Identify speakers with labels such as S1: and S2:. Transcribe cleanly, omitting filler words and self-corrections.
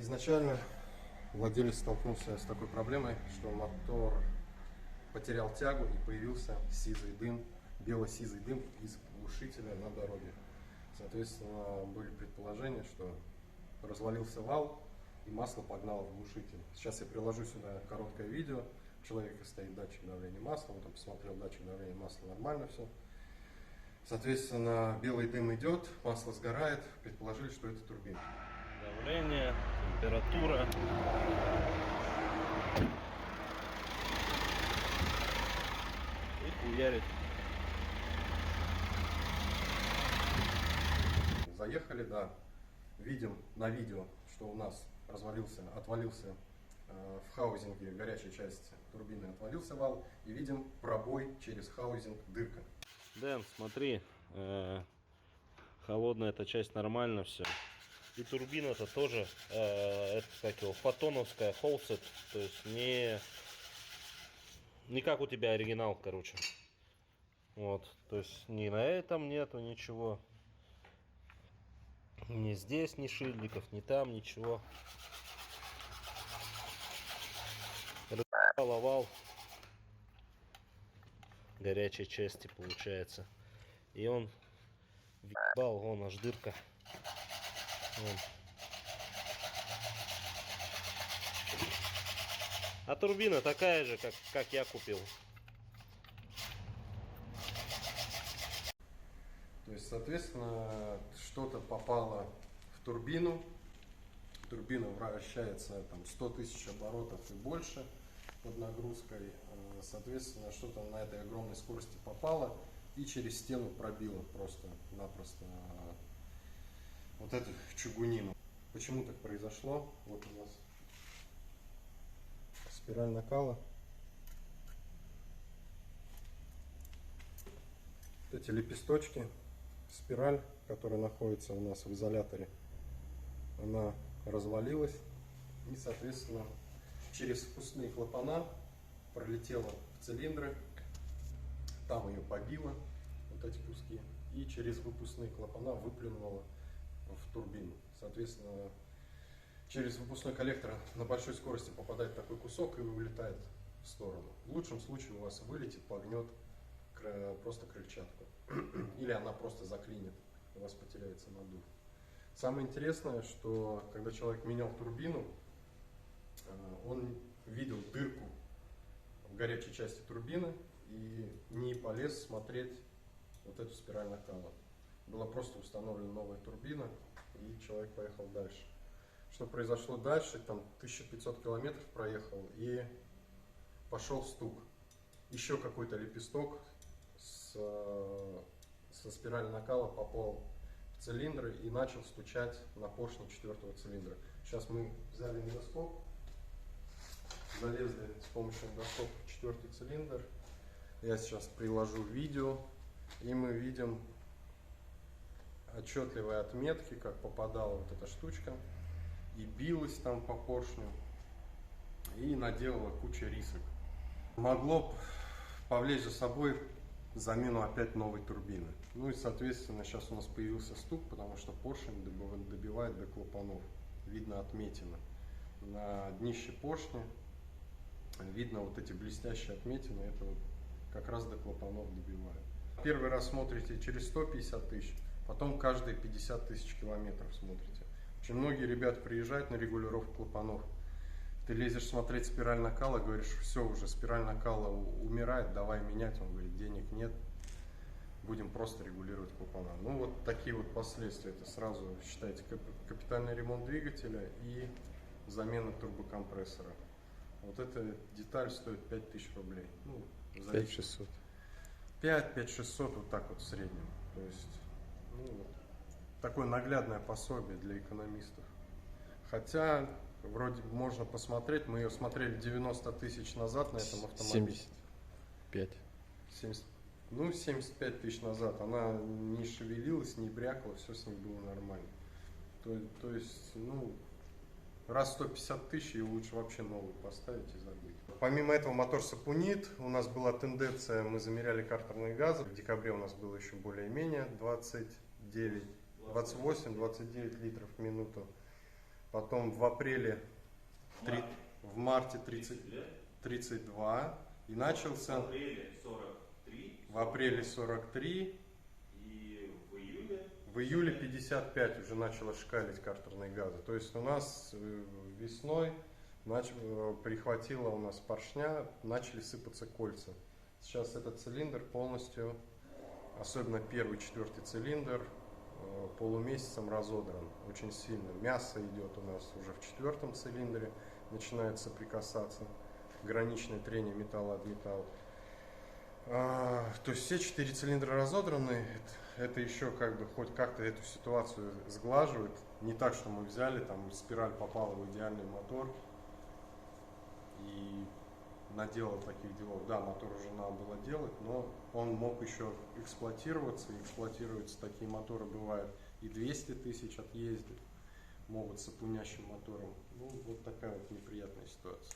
S1: Изначально владелец столкнулся с такой проблемой, что мотор потерял тягу и появился сизый дым, бело-сизый дым из глушителя на дороге. Соответственно, были предположения, что развалился вал и масло погнало в глушитель. Сейчас я приложу сюда короткое видео. У человека стоит датчик давления масла, вот он посмотрел датчик давления масла, нормально все. Соответственно, белый дым идет, масло сгорает, предположили, что это турбина.
S2: Давление, температура. И хуярит.
S1: Заехали, да, видим на видео, что у нас отвалился в хаузинге горячей части турбины, отвалился вал, и видим пробой через хаузинг, дырка.
S2: Дэн, смотри, холодная эта часть нормально все. И турбина-то тоже, это как его, фотоновская, холсет, то есть не как у тебя оригинал, короче. Вот, то есть ни на этом нету ничего. Ни здесь, ни шильдиков, ни там, ничего. Овал горячей части получается. И он въебал, вон аж дырка. Вон. А турбина такая же, как я купил.
S1: То есть, соответственно, что-то попало в турбину. Турбина вращается там 100 тысяч оборотов и больше под нагрузкой. Соответственно, что-то на этой огромной скорости попало и через стену пробило просто-напросто вот эту чугунину. Почему так произошло? Вот у нас спираль накала. Вот эти лепесточки, спираль, которая находится у нас в изоляторе, она развалилась и, соответственно, через впускные клапана пролетела в цилиндры, там ее побило, вот эти куски, и через выпускные клапана выплюнула в турбину. Соответственно, через выпускной коллектор на большой скорости попадает такой кусок и вылетает в сторону. В лучшем случае у вас вылетит, погнет просто крыльчатку, или она просто заклинит, у вас потеряется надув. Самое интересное, что когда человек менял турбину, он видел дырку в горячей части турбины и не полез смотреть вот эту спираль накала. Была просто установлена новая турбина, и человек поехал дальше. Что произошло дальше? Там 1500 километров проехал, и пошел стук. Еще какой-то лепесток со спирали накала попал в цилиндры и начал стучать на поршне 4-го цилиндра. Сейчас мы взяли эндоскоп, залезли с помощью эндоскопа в 4-й цилиндр. Я сейчас приложу видео, и мы видим отчетливые отметки, как попадала вот эта штучка, и билась там по поршню, и наделала кучу рисок. Могло повлечь за собой замену опять новой турбины. Ну и, соответственно, сейчас у нас появился стук, потому что поршень добивает до клапанов. Видно отметины. На днище поршня видно вот эти блестящие отметины, это вот как раз до клапанов добивает. Первый раз смотрите через 150 тысяч, потом каждые 50 тысяч километров смотрите. Очень многие ребята приезжают на регулировку клапанов. Ты лезешь смотреть спираль накала, говоришь, все, уже спираль накала умирает, давай менять. Он говорит, денег нет, будем просто регулировать клапана. Ну вот такие вот последствия. Это сразу считайте капитальный ремонт двигателя и замена турбокомпрессора. Вот эта деталь стоит 5000 рублей. Ну,
S3: 5600.
S1: 5-600, вот так вот в среднем. То есть, ну, вот, такое наглядное пособие для экономистов. Хотя, вроде можно посмотреть, мы ее смотрели 90 тысяч назад на этом автомобиле.
S3: 75.
S1: 75 тысяч назад. Она не шевелилась, не брякала, все с ней было нормально. То есть, ну, раз 150 тысяч, ее лучше вообще новую поставить и забыть. Помимо этого мотор сапунит. У нас была тенденция, мы замеряли картерные газы. В декабре у нас было еще более-менее 28-29 литров в минуту. Потом в апреле, в марте 32. И начался в апреле 43.
S2: И в июле
S1: В июле 55 уже начало шкалить картерные газы. То есть у нас весной прихватило у нас поршня, начали сыпаться кольца. Сейчас этот цилиндр полностью, особенно первый, четвертый цилиндр, полумесяцем разодран очень сильно. Мясо идет у нас уже в четвертом цилиндре, начинает соприкасаться, граничное трение металла об металл. То есть все 4 цилиндра разодраны. Это еще как бы хоть как-то эту ситуацию сглаживает. Не так, что мы взяли, там спираль попала в идеальный мотор и наделал таких делов. Да, мотор уже надо было делать, но он мог еще эксплуатироваться. И эксплуатируются такие моторы, бывают и 200 тысяч отъездит, могут с опунящим мотором. Ну, вот такая вот неприятная ситуация.